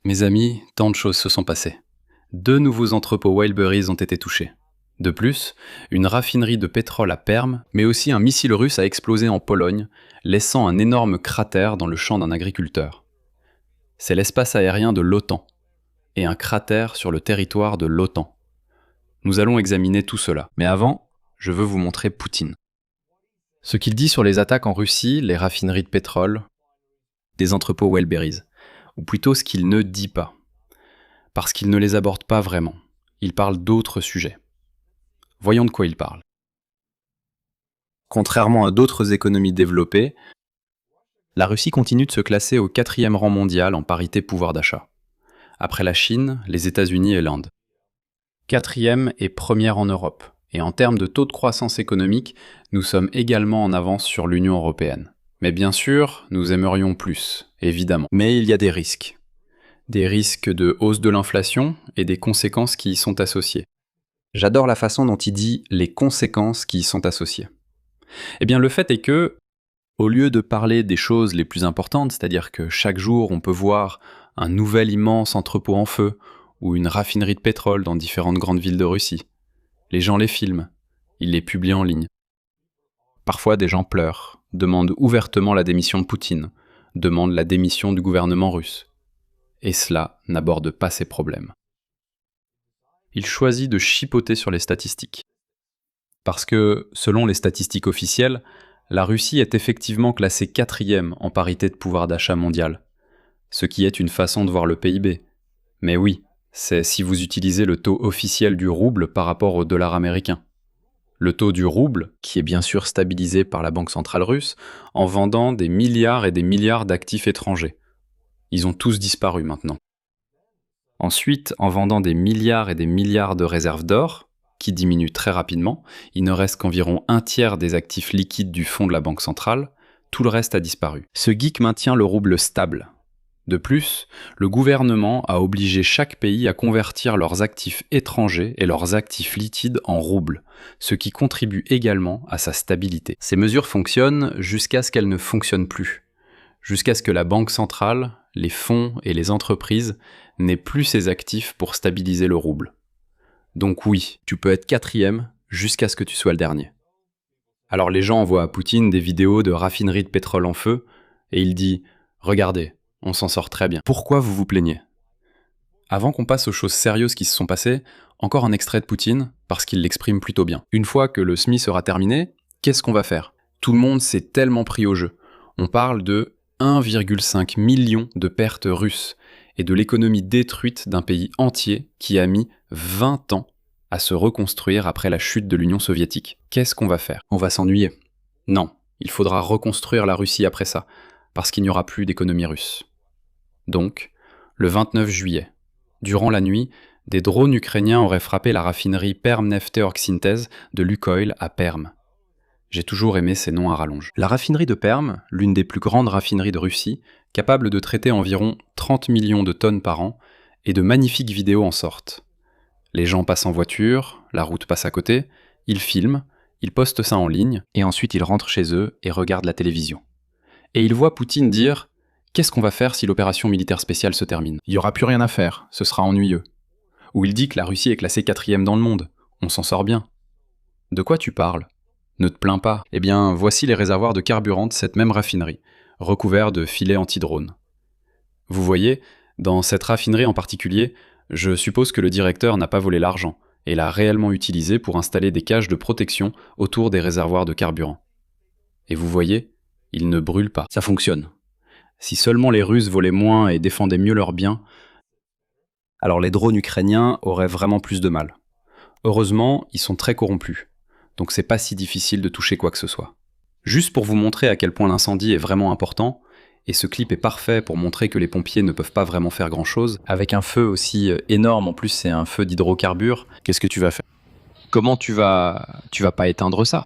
Mes amis, tant de choses se sont passées. 2 nouveaux entrepôts Wildberries ont été touchés. De plus, une raffinerie de pétrole à Perm, mais aussi un missile russe a explosé en Pologne, laissant un énorme cratère dans le champ d'un agriculteur. C'est l'espace aérien de l'OTAN, et un cratère sur le territoire de l'OTAN. Nous allons examiner tout cela. Mais avant, je veux vous montrer Poutine. Ce qu'il dit sur les attaques en Russie, les raffineries de pétrole, des entrepôts Wildberries, ou plutôt ce qu'il ne dit pas. Parce qu'il ne les aborde pas vraiment. Il parle d'autres sujets. Voyons de quoi il parle. Contrairement à d'autres économies développées, la Russie continue de se classer au 4e rang mondial en parité pouvoir d'achat. Après la Chine, les États-Unis et l'Inde. 4e et 1er en Europe. Et en termes de taux de croissance économique, nous sommes également en avance sur l'Union européenne. Mais bien sûr, nous aimerions plus, évidemment. Mais il y a des risques. Des risques de hausse de l'inflation et des conséquences qui y sont associées. J'adore la façon dont il dit les conséquences qui y sont associées. Eh bien, le fait est que, au lieu de parler des choses les plus importantes, c'est-à-dire que chaque jour on peut voir un nouvel immense entrepôt en feu ou une raffinerie de pétrole dans différentes grandes villes de Russie, les gens les filment, ils les publient en ligne. Parfois des gens pleurent, demandent ouvertement la démission de Poutine, demandent la démission du gouvernement russe. Et cela n'aborde pas ces problèmes. Il choisit de chipoter sur les statistiques. Parce que, selon les statistiques officielles, la Russie est effectivement classée 4e en parité de pouvoir d'achat mondial, ce qui est une façon de voir le PIB. Mais oui, c'est si vous utilisez le taux officiel du rouble par rapport au dollar américain. Le taux du rouble, qui est bien sûr stabilisé par la Banque centrale russe, en vendant des milliards et des milliards d'actifs étrangers. Ils ont tous disparu maintenant. Ensuite, en vendant des milliards et des milliards de réserves d'or, qui diminuent très rapidement, il ne reste qu'environ 1/3 des actifs liquides du fonds de la Banque centrale, tout le reste a disparu. Ce geek maintient le rouble stable. De plus, le gouvernement a obligé chaque pays à convertir leurs actifs étrangers et leurs actifs liquides en roubles, ce qui contribue également à sa stabilité. Ces mesures fonctionnent jusqu'à ce qu'elles ne fonctionnent plus, jusqu'à ce que la Banque centrale, les fonds et les entreprises n'aient plus ces actifs pour stabiliser le rouble. Donc oui, tu peux être 4e jusqu'à ce que tu sois le dernier. Alors les gens envoient à Poutine des vidéos de raffineries de pétrole en feu, et il dit « Regardez, on s'en sort très bien. Pourquoi vous vous plaignez ?» Avant qu'on passe aux choses sérieuses qui se sont passées, encore un extrait de Poutine, parce qu'il l'exprime plutôt bien. Une fois que le SMI sera terminé, qu'est-ce qu'on va faire ? Tout le monde s'est tellement pris au jeu. On parle de 1,5 million de pertes russes, et de l'économie détruite d'un pays entier qui a mis 20 ans à se reconstruire après la chute de l'Union soviétique. Qu'est-ce qu'on va faire ? On va s'ennuyer ? Non, il faudra reconstruire la Russie après ça, parce qu'il n'y aura plus d'économie russe. Donc, le 29 juillet, durant la nuit, des drones ukrainiens auraient frappé la raffinerie Perm-Nefteorg-Synthèse de Lukoil à Perm. J'ai toujours aimé ces noms à rallonge. La raffinerie de Perm, l'une des plus grandes raffineries de Russie, capable de traiter environ 30 millions de tonnes par an, et de magnifiques vidéos en sortent. Les gens passent en voiture, la route passe à côté, ils filment, ils postent ça en ligne, et ensuite ils rentrent chez eux et regardent la télévision. Et ils voient Poutine dire « Qu'est-ce qu'on va faire si l'opération militaire spéciale se termine ? Il n'y aura plus rien à faire, ce sera ennuyeux. » Ou il dit que la Russie est classée 4e dans le monde, on s'en sort bien. De quoi tu parles ? Ne te plains pas. Eh bien, voici les réservoirs de carburant de cette même raffinerie, recouverts de filets anti-drones. Vous voyez, dans cette raffinerie en particulier, je suppose que le directeur n'a pas volé l'argent, et l'a réellement utilisé pour installer des cages de protection autour des réservoirs de carburant. Et vous voyez, ils ne brûlent pas. Ça fonctionne. Si seulement les Russes volaient moins et défendaient mieux leurs biens, alors les drones ukrainiens auraient vraiment plus de mal. Heureusement, ils sont très corrompus. Donc c'est pas si difficile de toucher quoi que ce soit. Juste pour vous montrer à quel point l'incendie est vraiment important, et ce clip est parfait pour montrer que les pompiers ne peuvent pas vraiment faire grand-chose, avec un feu aussi énorme, en plus c'est un feu d'hydrocarbures, qu'est-ce que tu vas faire ? Comment tu vas pas éteindre ça ?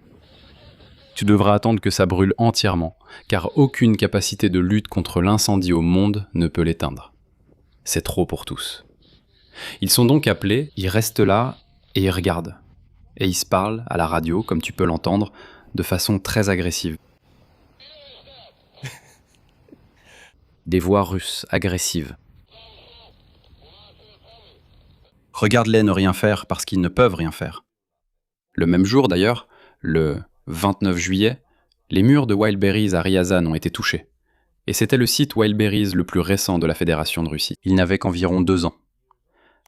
Tu devras attendre que ça brûle entièrement, car aucune capacité de lutte contre l'incendie au monde ne peut l'éteindre. C'est trop pour tous. Ils sont donc appelés, ils restent là et ils regardent. Et ils se parlent à la radio, comme tu peux l'entendre, de façon très agressive. Des voix russes agressives. Regarde-les ne rien faire parce qu'ils ne peuvent rien faire. Le même jour d'ailleurs, le 29 juillet, les murs de Wildberries à Ryazan ont été touchés. Et c'était le site Wildberries le plus récent de la Fédération de Russie. Il n'avait qu'environ 2 ans.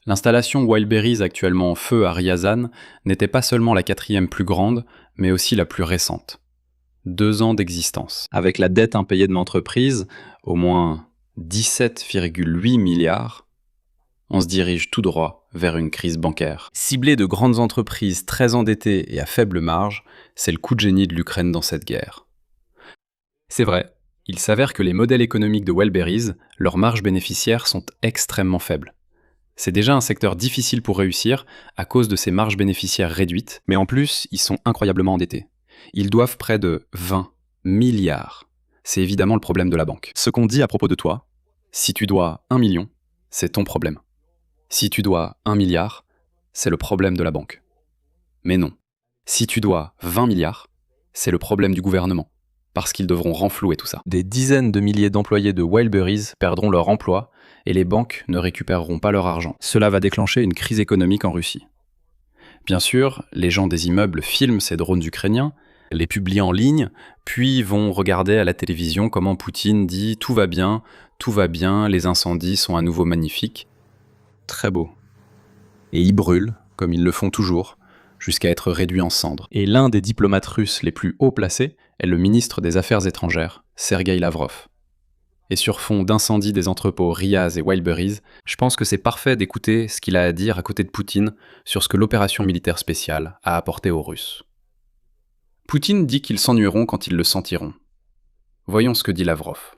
L'installation Wildberries actuellement en feu à Ryazan n'était pas seulement la 4e plus grande, mais aussi la plus récente. 2 ans d'existence. Avec la dette impayée de l'entreprise, au moins 17,8 milliards, on se dirige tout droit vers une crise bancaire. Cibler de grandes entreprises très endettées et à faible marge, c'est le coup de génie de l'Ukraine dans cette guerre. C'est vrai, il s'avère que les modèles économiques de Wildberries, leurs marges bénéficiaires sont extrêmement faibles. C'est déjà un secteur difficile pour réussir à cause de ces marges bénéficiaires réduites, mais en plus, ils sont incroyablement endettés. Ils doivent près de 20 milliards. C'est évidemment le problème de la banque. Ce qu'on dit à propos de toi, si tu dois 1 million, c'est ton problème. Si tu dois 1 milliard, c'est le problème de la banque. Mais non. Si tu dois 20 milliards, c'est le problème du gouvernement, parce qu'ils devront renflouer tout ça. Des dizaines de milliers d'employés de Wildberries perdront leur emploi et les banques ne récupéreront pas leur argent. Cela va déclencher une crise économique en Russie. Bien sûr, les gens des immeubles filment ces drones ukrainiens, les publient en ligne, puis vont regarder à la télévision comment Poutine dit « tout va bien, les incendies sont à nouveau magnifiques ». Très beau. Et ils brûlent, comme ils le font toujours, jusqu'à être réduits en cendres. Et l'un des diplomates russes les plus haut placés est le ministre des Affaires étrangères, Sergueï Lavrov. Et sur fond d'incendie des entrepôts Ryaz et Wildberries, je pense que c'est parfait d'écouter ce qu'il a à dire à côté de Poutine sur ce que l'opération militaire spéciale a apporté aux Russes. Poutine dit qu'ils s'ennuieront quand ils le sentiront. Voyons ce que dit Lavrov.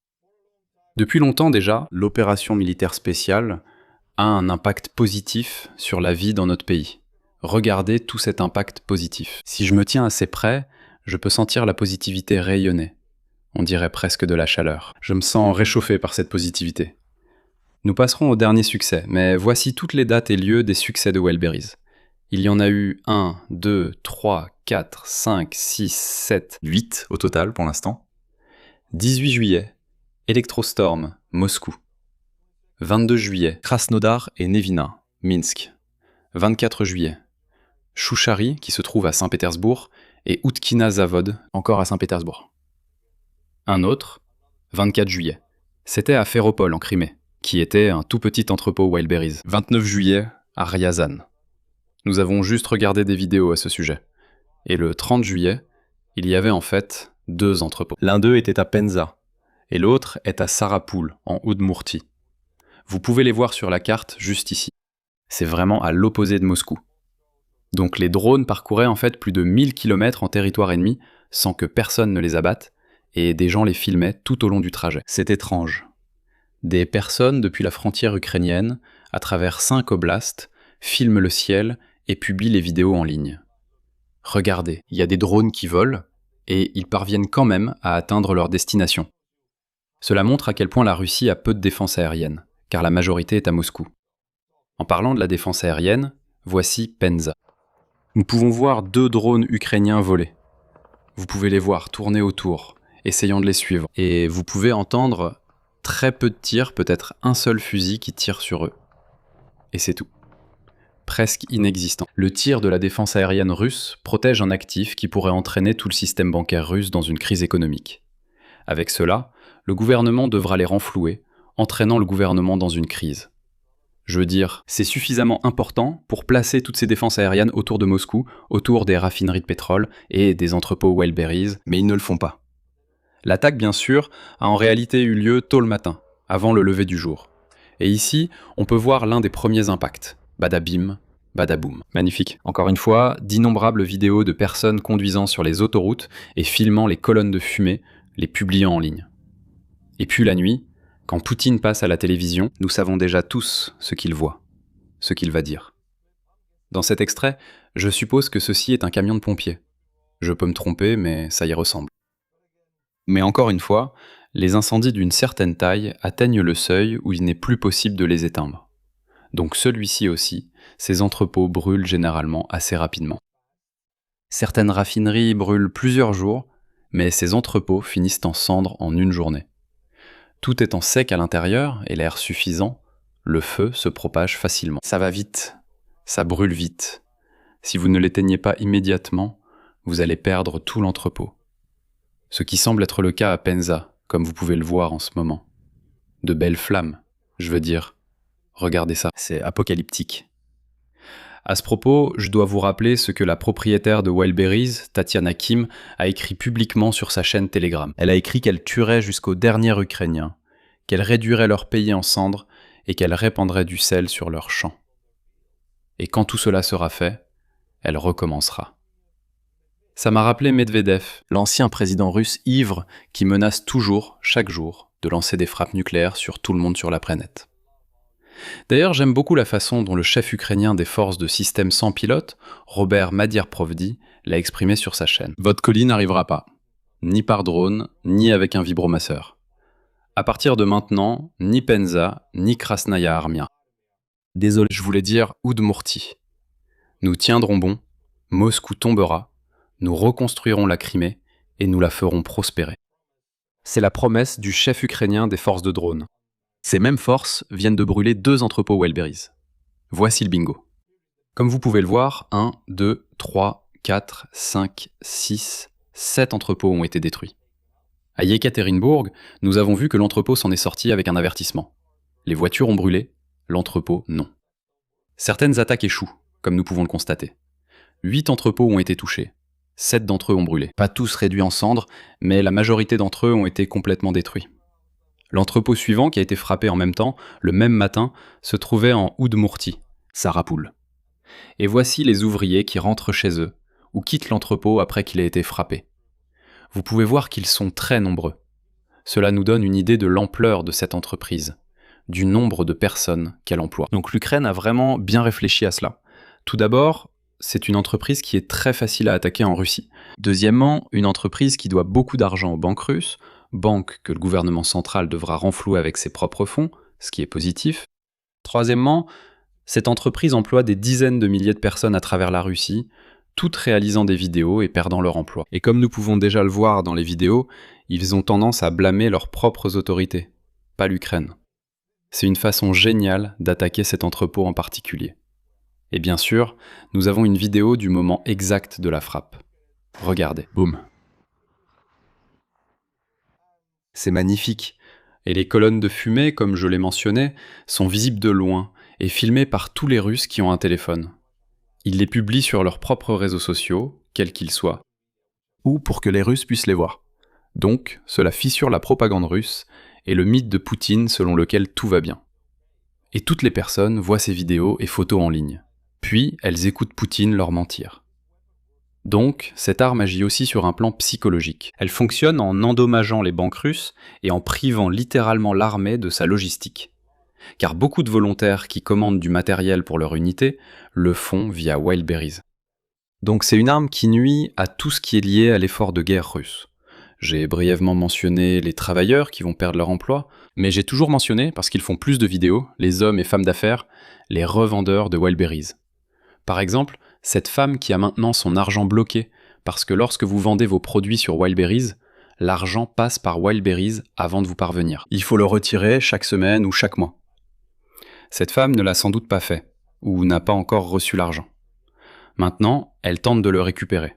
Depuis longtemps déjà, l'opération militaire spéciale a un impact positif sur la vie dans notre pays. Regardez tout cet impact positif. Si je me tiens assez près, je peux sentir la positivité rayonner. On dirait presque de la chaleur. Je me sens réchauffé par cette positivité. Nous passerons au dernier succès, mais voici toutes les dates et lieux des succès de Wildberries. Il y en a eu 1, 2, 3, 4, 5, 6, 7, 8 au total pour l'instant. 18 juillet, Electrostorm, Moscou. 22 juillet, Krasnodar et Nevina, Minsk. 24 juillet, Chouchari, qui se trouve à Saint-Pétersbourg, et Outkina Zavod, encore à Saint-Pétersbourg. Un autre, 24 juillet, c'était à Ferropol en Crimée, qui était un tout petit entrepôt Wildberries. 29 juillet, à Ryazan. Nous avons juste regardé des vidéos à ce sujet. Et le 30 juillet, il y avait en fait 2 entrepôts. L'un d'eux était à Penza, et l'autre est à Sarapul, en Oudmourtie. Vous pouvez les voir sur la carte juste ici. C'est vraiment à l'opposé de Moscou. Donc les drones parcouraient en fait plus de 1000 km en territoire ennemi sans que personne ne les abatte, et des gens les filmaient tout au long du trajet. C'est étrange. Des personnes depuis la frontière ukrainienne, à travers 5 oblasts, filment le ciel et publient les vidéos en ligne. Regardez, il y a des drones qui volent, et ils parviennent quand même à atteindre leur destination. Cela montre à quel point la Russie a peu de défense aérienne, car la majorité est à Moscou. En parlant de la défense aérienne, voici Penza. Nous pouvons voir 2 drones ukrainiens voler. Vous pouvez les voir tourner autour, essayant de les suivre. Et vous pouvez entendre très peu de tirs, peut-être un seul fusil qui tire sur eux. Et c'est tout. Presque inexistant. Le tir de la défense aérienne russe protège un actif qui pourrait entraîner tout le système bancaire russe dans une crise économique. Avec cela, le gouvernement devra les renflouer, entraînant le gouvernement dans une crise. Je veux dire, c'est suffisamment important pour placer toutes ces défenses aériennes autour de Moscou, autour des raffineries de pétrole et des entrepôts Wildberries, mais ils ne le font pas. L'attaque, bien sûr, a en réalité eu lieu tôt le matin, avant le lever du jour. Et ici, on peut voir l'un des premiers impacts. Badabim, badaboum. Magnifique. Encore une fois, d'innombrables vidéos de personnes conduisant sur les autoroutes et filmant les colonnes de fumée, les publiant en ligne. Et puis la nuit, quand Poutine passe à la télévision, nous savons déjà tous ce qu'il voit, ce qu'il va dire. Dans cet extrait, je suppose que ceci est un camion de pompiers. Je peux me tromper, mais ça y ressemble. Mais encore une fois, les incendies d'une certaine taille atteignent le seuil où il n'est plus possible de les éteindre. Donc celui-ci aussi, ces entrepôts brûlent généralement assez rapidement. Certaines raffineries brûlent plusieurs jours, mais ces entrepôts finissent en cendres en une journée. Tout étant sec à l'intérieur et l'air suffisant, le feu se propage facilement. Ça va vite. Ça brûle vite. Si vous ne l'éteignez pas immédiatement, vous allez perdre tout l'entrepôt. Ce qui semble être le cas à Penza, comme vous pouvez le voir en ce moment. De belles flammes, je veux dire. Regardez ça, c'est apocalyptique. À ce propos, je dois vous rappeler ce que la propriétaire de Wildberries, Tatiana Kim, a écrit publiquement sur sa chaîne Telegram. Elle a écrit qu'elle tuerait jusqu'au dernier Ukrainien, qu'elle réduirait leur pays en cendres et qu'elle répandrait du sel sur leurs champs. Et quand tout cela sera fait, elle recommencera. Ça m'a rappelé Medvedev, l'ancien président russe ivre qui menace toujours, chaque jour, de lancer des frappes nucléaires sur tout le monde sur la planète. D'ailleurs, j'aime beaucoup la façon dont le chef ukrainien des forces de système sans pilote, Robert Madierprovdi, l'a exprimé sur sa chaîne. Votre colis n'arrivera pas, ni par drone, ni avec un vibromasseur. À partir de maintenant, ni Penza, ni Krasnaya Armia. Désolé, je voulais dire Oudmourti. Nous tiendrons bon, Moscou tombera, nous reconstruirons la Crimée et nous la ferons prospérer. C'est la promesse du chef ukrainien des forces de drone. Ces mêmes forces viennent de brûler 2 entrepôts Wildberries. Voici le bingo. Comme vous pouvez le voir, 1, 2, 3, 4, 5, 6, 7 entrepôts ont été détruits. À Yekaterinbourg, nous avons vu que l'entrepôt s'en est sorti avec un avertissement. Les voitures ont brûlé, l'entrepôt non. Certaines attaques échouent, comme nous pouvons le constater. 8 entrepôts ont été touchés. 7 d'entre eux ont brûlé. Pas tous réduits en cendres, mais la majorité d'entre eux ont été complètement détruits. L'entrepôt suivant, qui a été frappé en même temps, le même matin, se trouvait en Oudmourti, Sarrapoul. Et voici les ouvriers qui rentrent chez eux, ou quittent l'entrepôt après qu'il ait été frappé. Vous pouvez voir qu'ils sont très nombreux. Cela nous donne une idée de l'ampleur de cette entreprise, du nombre de personnes qu'elle emploie. Donc l'Ukraine a vraiment bien réfléchi à cela. Tout d'abord, c'est une entreprise qui est très facile à attaquer en Russie. Deuxièmement, une entreprise qui doit beaucoup d'argent aux banques russes, banque que le gouvernement central devra renflouer avec ses propres fonds, ce qui est positif. Troisièmement, cette entreprise emploie des dizaines de milliers de personnes à travers la Russie, toutes réalisant des vidéos et perdant leur emploi. Et comme nous pouvons déjà le voir dans les vidéos, ils ont tendance à blâmer leurs propres autorités, pas l'Ukraine. C'est une façon géniale d'attaquer cet entrepôt en particulier. Et bien sûr, nous avons une vidéo du moment exact de la frappe. Regardez, boum. C'est magnifique. Et les colonnes de fumée, comme je l'ai mentionné, sont visibles de loin et filmées par tous les Russes qui ont un téléphone. Ils les publient sur leurs propres réseaux sociaux, quels qu'ils soient, ou pour que les Russes puissent les voir. Donc, cela fissure la propagande russe et le mythe de Poutine selon lequel tout va bien. Et toutes les personnes voient ces vidéos et photos en ligne. Puis, elles écoutent Poutine leur mentir. Donc, cette arme agit aussi sur un plan psychologique. Elle fonctionne en endommageant les banques russes et en privant littéralement l'armée de sa logistique. Car beaucoup de volontaires qui commandent du matériel pour leur unité le font via Wildberries. Donc c'est une arme qui nuit à tout ce qui est lié à l'effort de guerre russe. J'ai brièvement mentionné les travailleurs qui vont perdre leur emploi, mais j'ai toujours mentionné, parce qu'ils font plus de vidéos, les hommes et femmes d'affaires, les revendeurs de Wildberries. Par exemple, cette femme qui a maintenant son argent bloqué, parce que lorsque vous vendez vos produits sur Wildberries, l'argent passe par Wildberries avant de vous parvenir. Il faut le retirer chaque semaine ou chaque mois. Cette femme ne l'a sans doute pas fait, ou n'a pas encore reçu l'argent. Maintenant, elle tente de le récupérer.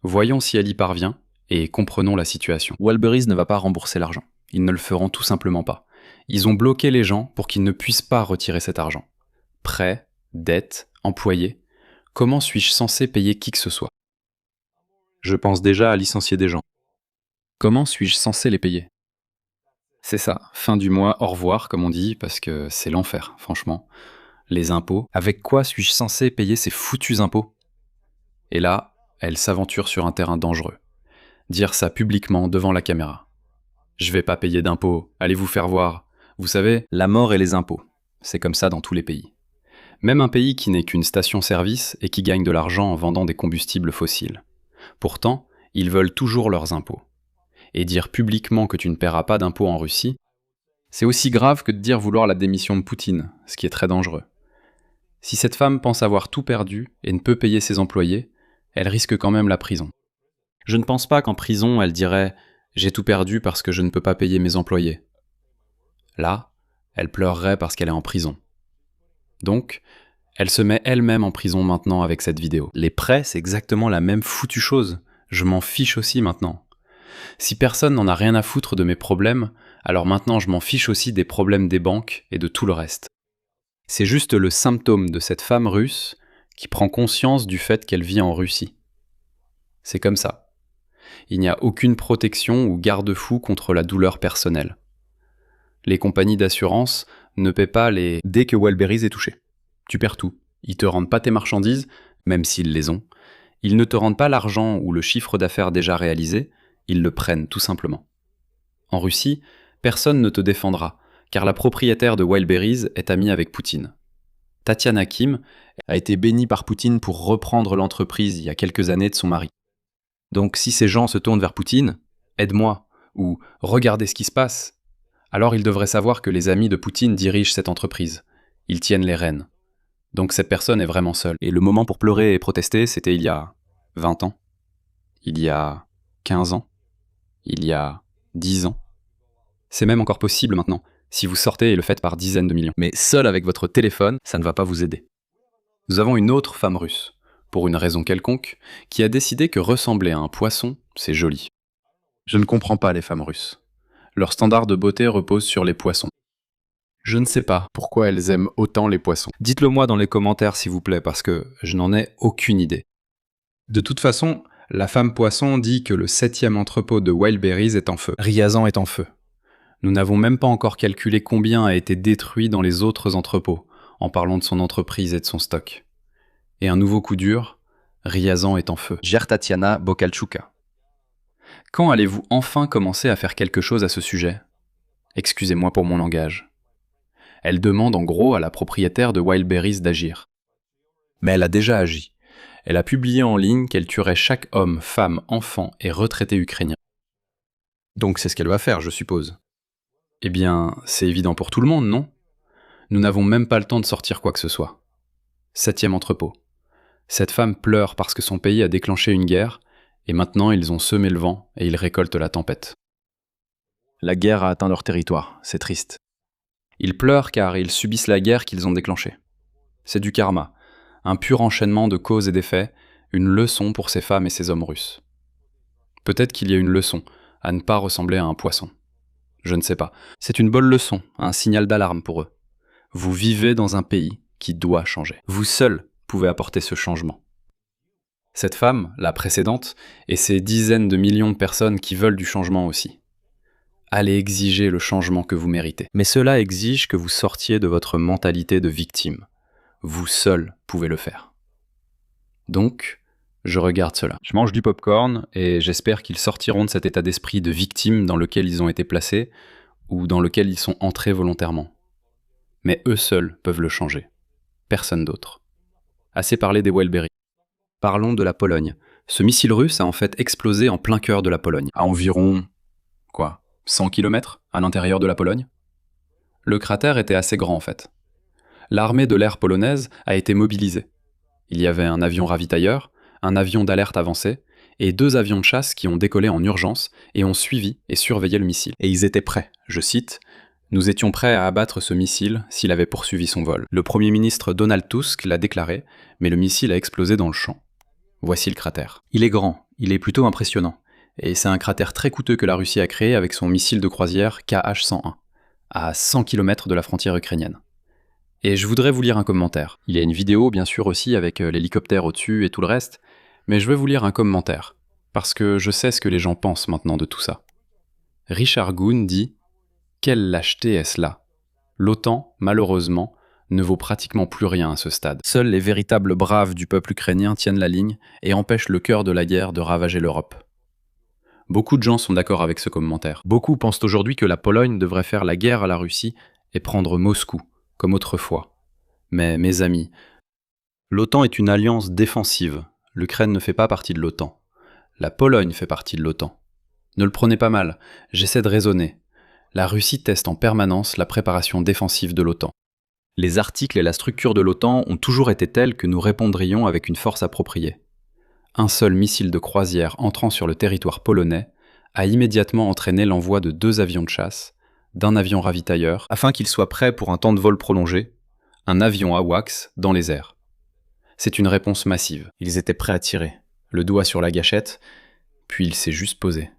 Voyons si elle y parvient, et comprenons la situation. Wildberries ne va pas rembourser l'argent. Ils ne le feront tout simplement pas. Ils ont bloqué les gens pour qu'ils ne puissent pas retirer cet argent. Prêts, dettes, employés, comment suis-je censé payer qui que ce soit? Je pense déjà à licencier des gens. Comment suis-je censé les payer? C'est ça, fin du mois, au revoir, comme on dit, parce que c'est l'enfer, franchement. Les impôts, avec quoi suis-je censé payer ces foutus impôts? Et là, elle s'aventure sur un terrain dangereux. Dire ça publiquement devant la caméra. Je vais pas payer d'impôts, allez vous faire voir. Vous savez, la mort et les impôts. C'est comme ça dans tous les pays. Même un pays qui n'est qu'une station-service et qui gagne de l'argent en vendant des combustibles fossiles. Pourtant, ils veulent toujours leurs impôts. Et dire publiquement que tu ne paieras pas d'impôts en Russie, c'est aussi grave que de dire vouloir la démission de Poutine, ce qui est très dangereux. Si cette femme pense avoir tout perdu et ne peut payer ses employés, elle risque quand même la prison. Je ne pense pas qu'en prison, elle dirait « j'ai tout perdu parce que je ne peux pas payer mes employés ». Là, elle pleurerait parce qu'elle est en prison. Donc, Elle se met elle-même en prison maintenant avec cette vidéo. Les prêts, c'est exactement la même foutue chose. Je m'en fiche aussi maintenant. Si personne n'en a rien à foutre de mes problèmes, alors maintenant je m'en fiche aussi des problèmes des banques et de tout le reste. C'est juste le symptôme de cette femme russe qui prend conscience du fait qu'elle vit en Russie. C'est comme ça. Il n'y a aucune protection ou garde-fou contre la douleur personnelle. Les compagnies d'assurance ne paient pas les... Dès que Wildberries est touché. Tu perds tout. Ils te rendent pas tes marchandises, même s'ils les ont. Ils ne te rendent pas l'argent ou le chiffre d'affaires déjà réalisé, ils le prennent tout simplement. En Russie, personne ne te défendra, car la propriétaire de Wildberries est amie avec Poutine. Tatiana Kim a été bénie par Poutine pour reprendre l'entreprise il y a quelques années de son mari. Donc si ces gens se tournent vers Poutine, aide-moi, ou regardez ce qui se passe, alors ils devraient savoir que les amis de Poutine dirigent cette entreprise. Ils tiennent les rênes. Donc cette personne est vraiment seule. Et le moment pour pleurer et protester, c'était il y a 20 ans, il y a 15 ans, il y a 10 ans. C'est même encore possible maintenant, si vous sortez et le faites par dizaines de millions. Mais seul avec votre téléphone, ça ne va pas vous aider. Nous avons une autre femme russe, pour une raison quelconque, qui a décidé que ressembler à un poisson, c'est joli. Je ne comprends pas les femmes russes. Leur standard de beauté repose sur les poissons. Je ne sais pas pourquoi elles aiment autant les poissons. Dites-le moi dans les commentaires s'il vous plaît, parce que je n'en ai aucune idée. De toute façon, la femme poisson dit que le 7e entrepôt de Wildberries est en feu. Ryazan est en feu. Nous n'avons même pas encore calculé combien a été détruit dans les autres entrepôts, en parlant de son entreprise et de son stock. Et un nouveau coup dur, Ryazan est en feu. Gère Tatiana Bokalchouka. Quand allez-vous enfin commencer à faire quelque chose à ce sujet ? Excusez-moi pour mon langage. Elle demande en gros à la propriétaire de Wildberries d'agir. Mais elle a déjà agi. Elle a publié en ligne qu'elle tuerait chaque homme, femme, enfant et retraité ukrainien. Donc c'est ce qu'elle va faire, je suppose. Eh bien, c'est évident pour tout le monde, non ? Nous n'avons même pas le temps de sortir quoi que ce soit. 7e entrepôt. Cette femme pleure parce que son pays a déclenché une guerre, et maintenant ils ont semé le vent et ils récoltent la tempête. La guerre a atteint leur territoire, c'est triste. Ils pleurent car ils subissent la guerre qu'ils ont déclenchée. C'est du karma, un pur enchaînement de causes et d'effets, une leçon pour ces femmes et ces hommes russes. Peut-être qu'il y a une leçon à ne pas ressembler à un poisson. Je ne sais pas. C'est une bonne leçon, un signal d'alarme pour eux. Vous vivez dans un pays qui doit changer. Vous seul pouvez apporter ce changement. Cette femme, la précédente, et ces dizaines de millions de personnes qui veulent du changement aussi. Allez exiger le changement que vous méritez. Mais cela exige que vous sortiez de votre mentalité de victime. Vous seul pouvez le faire. Donc, je regarde cela. Je mange du popcorn et j'espère qu'ils sortiront de cet état d'esprit de victime dans lequel ils ont été placés ou dans lequel ils sont entrés volontairement. Mais eux seuls peuvent le changer. Personne d'autre. Assez parlé des Wildberries. Parlons de la Pologne. Ce missile russe a en fait explosé en plein cœur de la Pologne. À environ... 100 km à l'intérieur de la Pologne. Le cratère était assez grand en fait. L'armée de l'air polonaise a été mobilisée. Il y avait un avion ravitailleur, un avion d'alerte avancé, et 2 avions de chasse qui ont décollé en urgence et ont suivi et surveillé le missile. Et ils étaient prêts, je cite, « Nous étions prêts à abattre ce missile s'il avait poursuivi son vol. » Le Premier ministre Donald Tusk l'a déclaré, mais le missile a explosé dans le champ. Voici le cratère. Il est grand, il est plutôt impressionnant. Et c'est un cratère très coûteux que la Russie a créé avec son missile de croisière KH-101, à 100 km de la frontière ukrainienne. Et je voudrais vous lire un commentaire. Il y a une vidéo, bien sûr, aussi, avec l'hélicoptère au-dessus et tout le reste, mais je vais vous lire un commentaire, parce que je sais ce que les gens pensent maintenant de tout ça. Richard Goon dit « Quelle lâcheté est-ce là ? L'OTAN, malheureusement, ne vaut pratiquement plus rien à ce stade. Seuls les véritables braves du peuple ukrainien tiennent la ligne et empêchent le cœur de la guerre de ravager l'Europe. » Beaucoup de gens sont d'accord avec ce commentaire. Beaucoup pensent aujourd'hui que la Pologne devrait faire la guerre à la Russie et prendre Moscou, comme autrefois. Mais mes amis, l'OTAN est une alliance défensive. L'Ukraine ne fait pas partie de l'OTAN. La Pologne fait partie de l'OTAN. Ne le prenez pas mal, j'essaie de raisonner. La Russie teste en permanence la préparation défensive de l'OTAN. Les articles et la structure de l'OTAN ont toujours été tels que nous répondrions avec une force appropriée. Un seul missile de croisière entrant sur le territoire polonais a immédiatement entraîné l'envoi de 2 avions de chasse, d'un avion ravitailleur, afin qu'ils soient prêts pour un temps de vol prolongé, un avion AWACS dans les airs. C'est une réponse massive. Ils étaient prêts à tirer, le doigt sur la gâchette, puis il s'est juste posé.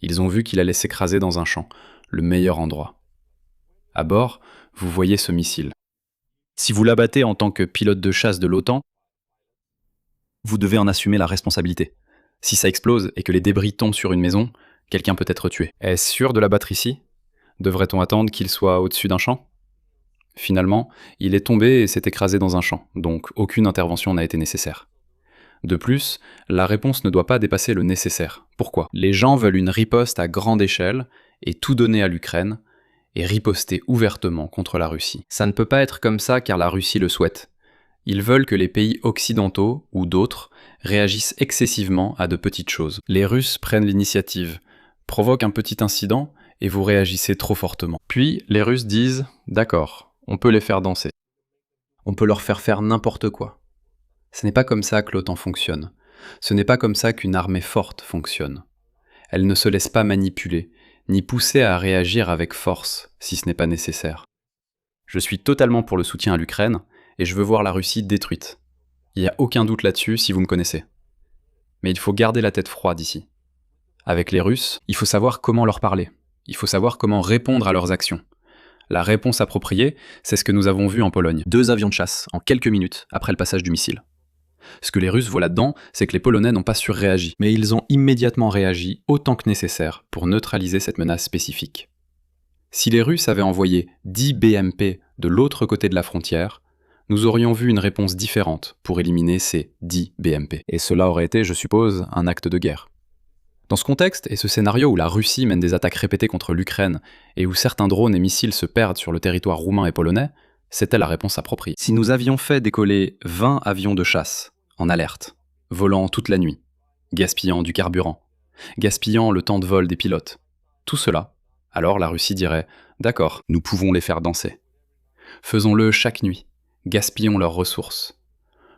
Ils ont vu qu'il allait s'écraser dans un champ, le meilleur endroit. À bord, vous voyez ce missile. Si vous l'abattez en tant que pilote de chasse de l'OTAN, vous devez en assumer la responsabilité. Si ça explose et que les débris tombent sur une maison, quelqu'un peut être tué. Est-ce sûr de l'abattre ici ? Devrait-on attendre qu'il soit au-dessus d'un champ ? Finalement, il est tombé et s'est écrasé dans un champ, donc aucune intervention n'a été nécessaire. De plus, la réponse ne doit pas dépasser le nécessaire. Pourquoi ? Les gens veulent une riposte à grande échelle et tout donner à l'Ukraine, et riposter ouvertement contre la Russie. Ça ne peut pas être comme ça car la Russie le souhaite. Ils veulent que les pays occidentaux, ou d'autres, réagissent excessivement à de petites choses. Les Russes prennent l'initiative, provoquent un petit incident, et vous réagissez trop fortement. Puis, les Russes disent « D'accord, on peut les faire danser. On peut leur faire faire n'importe quoi. » Ce n'est pas comme ça que l'OTAN fonctionne. Ce n'est pas comme ça qu'une armée forte fonctionne. Elle ne se laisse pas manipuler, ni pousser à réagir avec force, si ce n'est pas nécessaire. Je suis totalement pour le soutien à l'Ukraine, et je veux voir la Russie détruite. Il n'y a aucun doute là-dessus si vous me connaissez. Mais il faut garder la tête froide ici. Avec les Russes, il faut savoir comment leur parler. Il faut savoir comment répondre à leurs actions. La réponse appropriée, c'est ce que nous avons vu en Pologne. 2 avions de chasse en quelques minutes après le passage du missile. Ce que les Russes voient là-dedans, c'est que les Polonais n'ont pas surréagi, mais ils ont immédiatement réagi autant que nécessaire pour neutraliser cette menace spécifique. Si les Russes avaient envoyé 10 BMP de l'autre côté de la frontière, nous aurions vu une réponse différente pour éliminer ces 10 BMP. Et cela aurait été, je suppose, un acte de guerre. Dans ce contexte, et ce scénario où la Russie mène des attaques répétées contre l'Ukraine, et où certains drones et missiles se perdent sur le territoire roumain et polonais, c'était la réponse appropriée. Si nous avions fait décoller 20 avions de chasse, en alerte, volant toute la nuit, gaspillant du carburant, gaspillant le temps de vol des pilotes, tout cela, alors la Russie dirait « D'accord, nous pouvons les faire danser. Faisons-le chaque nuit, gaspillons leurs ressources.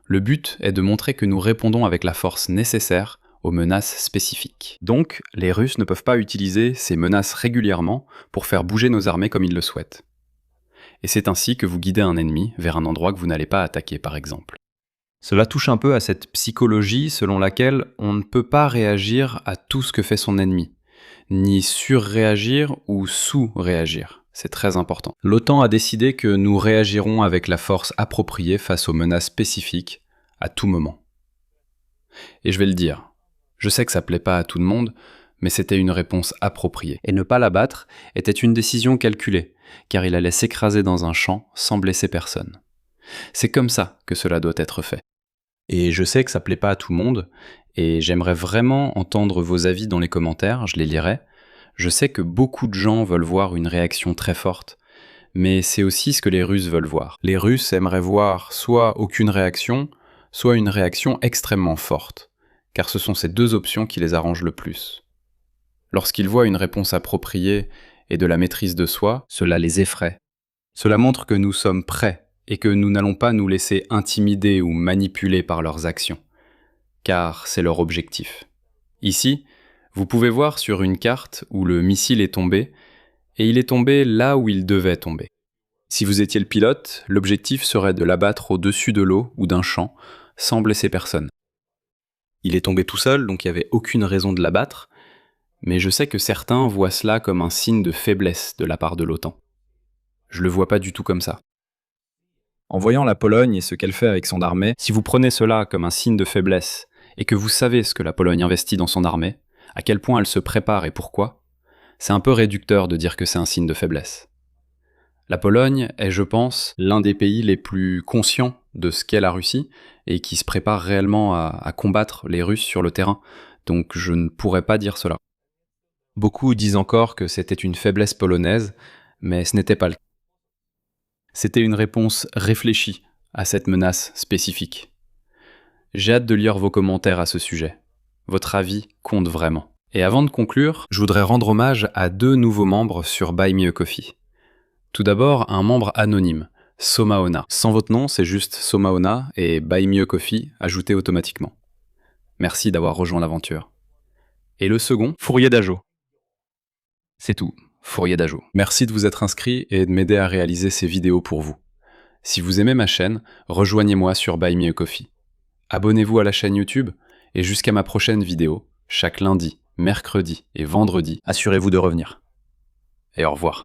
Le but est de montrer que nous répondons avec la force nécessaire aux menaces spécifiques. Donc, les Russes ne peuvent pas utiliser ces menaces régulièrement pour faire bouger nos armées comme ils le souhaitent. Et c'est ainsi que vous guidez un ennemi vers un endroit que vous n'allez pas attaquer, par exemple. Cela touche un peu à cette psychologie selon laquelle on ne peut pas réagir à tout ce que fait son ennemi, ni surréagir ou sous-réagir. C'est très important. L'OTAN a décidé que nous réagirons avec la force appropriée face aux menaces spécifiques à tout moment. Et je vais le dire, je sais que ça plaît pas à tout le monde, mais c'était une réponse appropriée. Et ne pas l'abattre était une décision calculée, car il allait s'écraser dans un champ sans blesser personne. C'est comme ça que cela doit être fait. Et je sais que ça plaît pas à tout le monde, et j'aimerais vraiment entendre vos avis dans les commentaires, je les lirai. Je sais que beaucoup de gens veulent voir une réaction très forte, mais c'est aussi ce que les Russes veulent voir. Les Russes aimeraient voir soit aucune réaction, soit une réaction extrêmement forte, car ce sont ces 2 options qui les arrangent le plus. Lorsqu'ils voient une réponse appropriée et de la maîtrise de soi, cela les effraie. Cela montre que nous sommes prêts et que nous n'allons pas nous laisser intimider ou manipuler par leurs actions, car c'est leur objectif. Ici, vous pouvez voir sur une carte où le missile est tombé, et il est tombé là où il devait tomber. Si vous étiez le pilote, l'objectif serait de l'abattre au-dessus de l'eau ou d'un champ, sans blesser personne. Il est tombé tout seul, donc il n'y avait aucune raison de l'abattre, mais je sais que certains voient cela comme un signe de faiblesse de la part de l'OTAN. Je le vois pas du tout comme ça. En voyant la Pologne et ce qu'elle fait avec son armée, si vous prenez cela comme un signe de faiblesse, et que vous savez ce que la Pologne investit dans son armée, à quel point elle se prépare et pourquoi, c'est un peu réducteur de dire que c'est un signe de faiblesse. La Pologne est, je pense, l'un des pays les plus conscients de ce qu'est la Russie, et qui se prépare réellement à combattre les Russes sur le terrain, donc je ne pourrais pas dire cela. Beaucoup disent encore que c'était une faiblesse polonaise, mais ce n'était pas le cas. C'était une réponse réfléchie à cette menace spécifique. J'ai hâte de lire vos commentaires à ce sujet. Votre avis compte vraiment. Et avant de conclure, je voudrais rendre hommage à 2 nouveaux membres sur Buy Me a Coffee. Tout d'abord, un membre anonyme, Somaona. Sans votre nom, c'est juste Somaona et Buy Me a Coffee ajouté automatiquement. Merci d'avoir rejoint l'aventure. Et le second, Fourier d'Ajo. C'est tout. Fourier d'Ajo. Merci de vous être inscrit et de m'aider à réaliser ces vidéos pour vous. Si vous aimez ma chaîne, rejoignez-moi sur Buy Me a Coffee. Abonnez-vous à la chaîne YouTube et jusqu'à ma prochaine vidéo, chaque lundi, mercredi et vendredi, assurez-vous de revenir. Et au revoir.